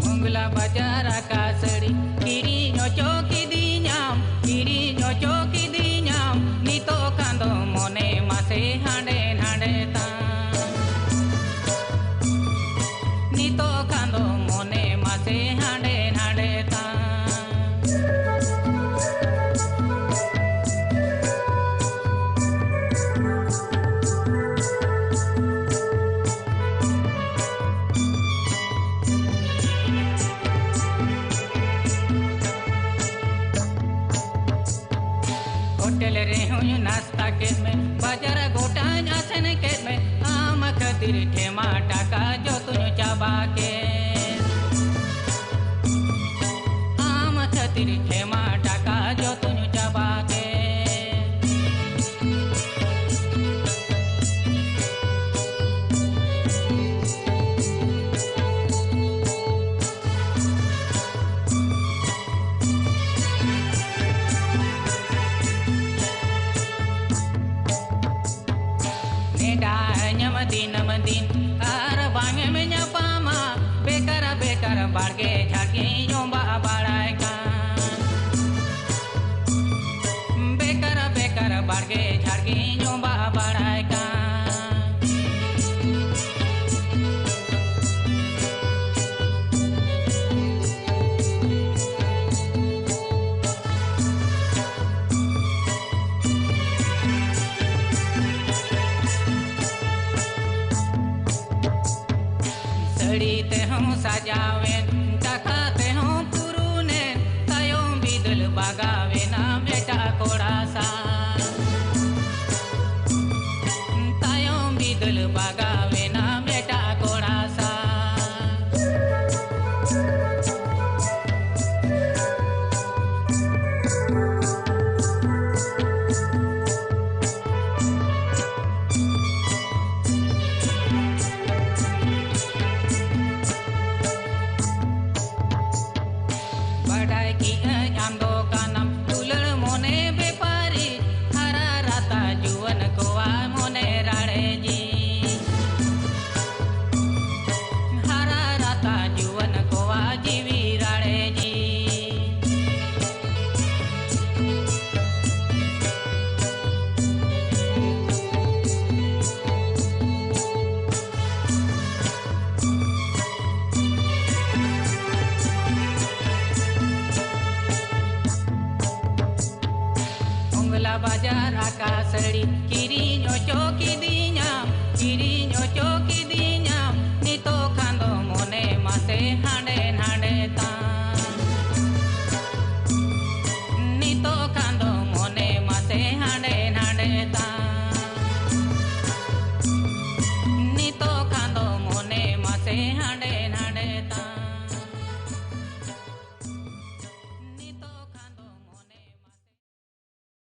Mungla bajar akasari kiri nyocho kidi nyam nito kando mone mase hande hande ta nito kando mone mase hande hande ta hotel रे हूँ नाश्ता के में बाजार गोटा आसन के में आम खतिर ठेमा टाका जो तुझ चाबा के आम खतिर ठेमा टाका जो तुझ चाबा के Namadin ar bange menya pama bekar barge jhake nyomba barai kan bekar barge jhake nyomba barai kan सड़ी ते हम सजावें टका ते हम पुरुने तयों बिदल बागावे ना बेटा कोड़ा सा तयों बिदल बागावे ना बेटा कोड़ा सा बढ़ाई की आंदो का नाम दुलड़ मोने बेपारी हरा राता जुवन कोआ मोने राड़े जी हरा राता जुवन कोआ जीवी राड़े जी बाजार आकाशड़ी किरी नोचो की दी nyam nito kando mone mase hande